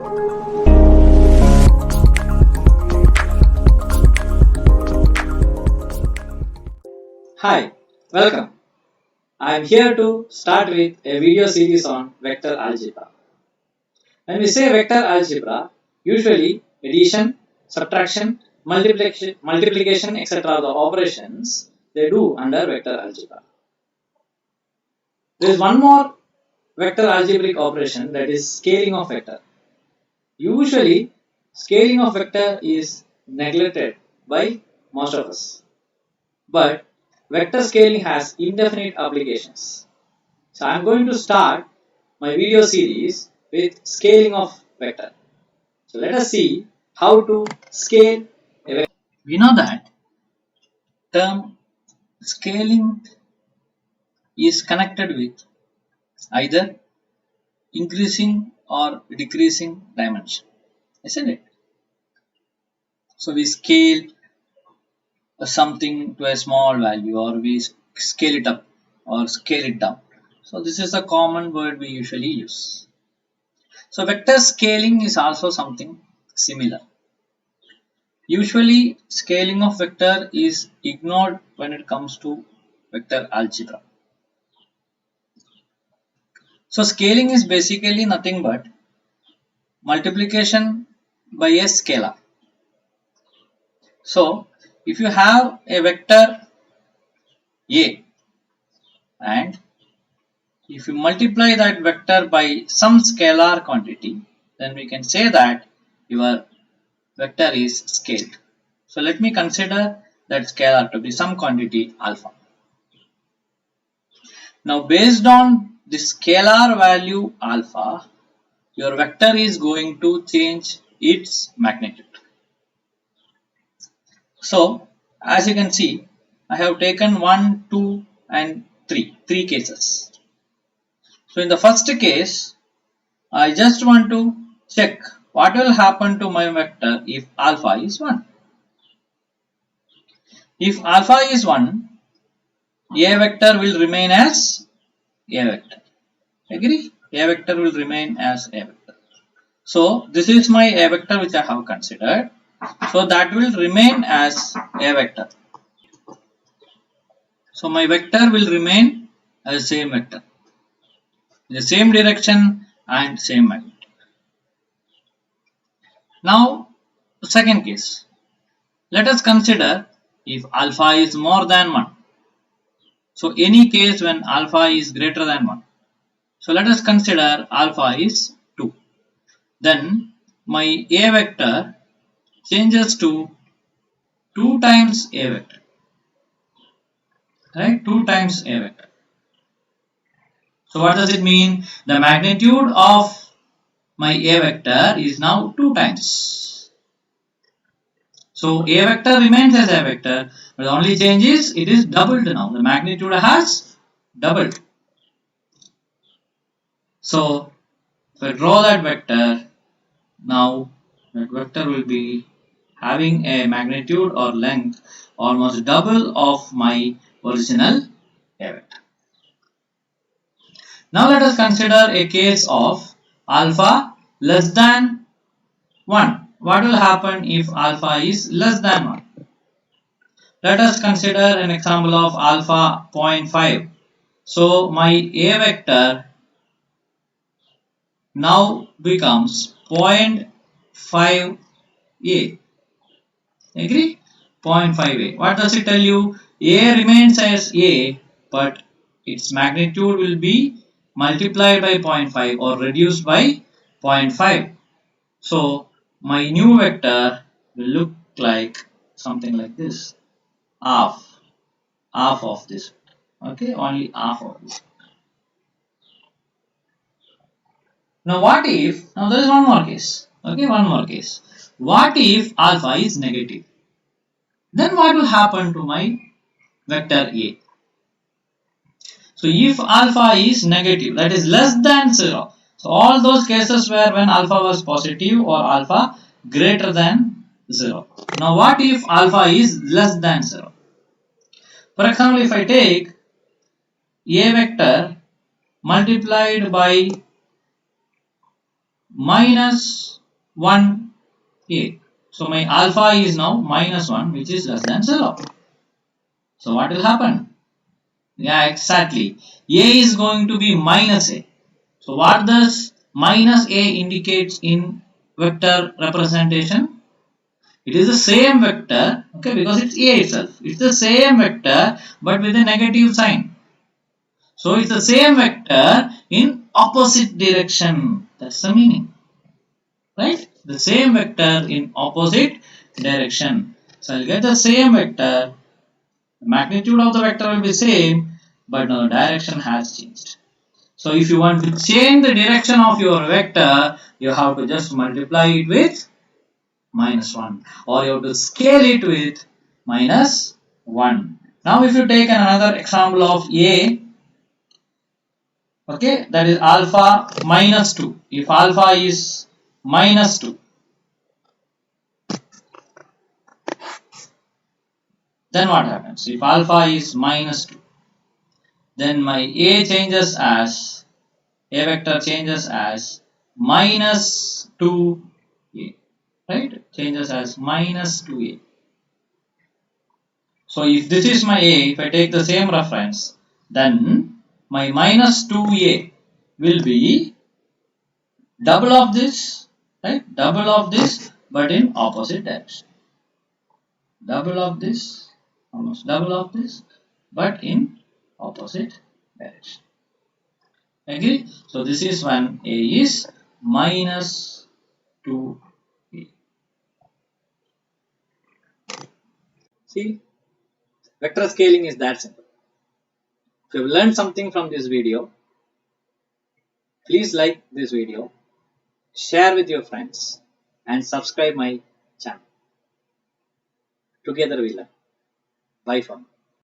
Hi, welcome. I am here to start with a video series on vector algebra. When we say vector algebra, usually addition, subtraction, multiplication, etc. the operations they do under vector algebra. There is one more vector algebraic operation, that is scaling of vector. Usually, scaling of vector is neglected by most of us. But vector scaling has indefinite applications. So I am going to start my video series with scaling of vector. So let us see how to scale a vector. We know that term scaling is connected with either increasing or decreasing dimension, isn't it? So we scale something to a small value, or we scale it up or scale it down. So this is a common word we usually use. So vector scaling is also something similar. Usually scaling of vector is ignored when it comes to vector algebra. So scaling is basically nothing but multiplication by a scalar. So if you have a vector A and if you multiply that vector by some scalar quantity, then we can say that your vector is scaled. So let me consider that scalar to be some quantity alpha. Now based on the scalar value alpha, your vector is going to change its magnitude. So as you can see, I have taken 1, 2 and 3 cases. So in the first case, I just want to check what will happen to my vector if alpha is 1. If alpha is 1, a vector will remain as a vector. Agree? A vector will remain as a vector. So this is my a vector which I have considered. So that will remain as a vector. So my vector will remain as same vector, in the same direction and same magnitude. Now second case, let us consider if alpha is more than 1. So any case when alpha is greater than 1. So let us consider alpha is 2. Then my a vector changes to 2 times a vector. Right? 2 times a vector. So what does it mean? The magnitude of my a vector is now 2 times. So a vector remains as a vector, but the only change is it is doubled now. The magnitude has doubled. So if I draw that vector, now that vector will be having a magnitude or length almost double of my original a vector. Now let us consider a case of alpha less than 1. What will happen if alpha is less than 1? Let us consider an example of alpha 0.5. So my a vector now becomes 0.5a. Agree? 0.5a. What does it tell you? A remains as a, but its magnitude will be multiplied by 0.5 or reduced by 0.5. So my new vector will look like something like this. Half of this. Okay, only half of this. Now what if, now there is one more case. Okay, one more case. What if alpha is negative? Then what will happen to my vector A? So if alpha is negative, that is less than 0. So all those cases were when alpha was positive or alpha greater than 0. Now what if alpha is less than 0? For example, if I take a vector multiplied by minus 1a. So my alpha is now minus 1, which is less than 0. So what will happen? Yeah, exactly. A is going to be minus a. So what does minus a indicates in vector representation? It is the same vector, okay, because it's a itself. It's the same vector but with a negative sign. So it's the same vector in opposite direction. That's the meaning. Right? The same vector in opposite direction. So I'll get the same vector. The magnitude of the vector will be same, but now the direction has changed. So if you want to change the direction of your vector, you have to just multiply it with minus 1, or you have to scale it with minus 1. Now if you take another example of A, okay, that is alpha minus 2. If alpha is minus 2, then what happens? If alpha is minus 2, then my A changes as, A vector changes as minus 2A, right? Changes as minus 2A. So if this is my A, if I take the same reference, then my minus 2A will be double of this, right? Double of this, but in opposite direction. Double of this, almost double of this, but in opposite direction. Okay, so this is when A is minus 2A. See, vector scaling is that simple. If you have learned something from this video, please like this video, share with your friends, and subscribe my channel. Together we learn. Bye for now.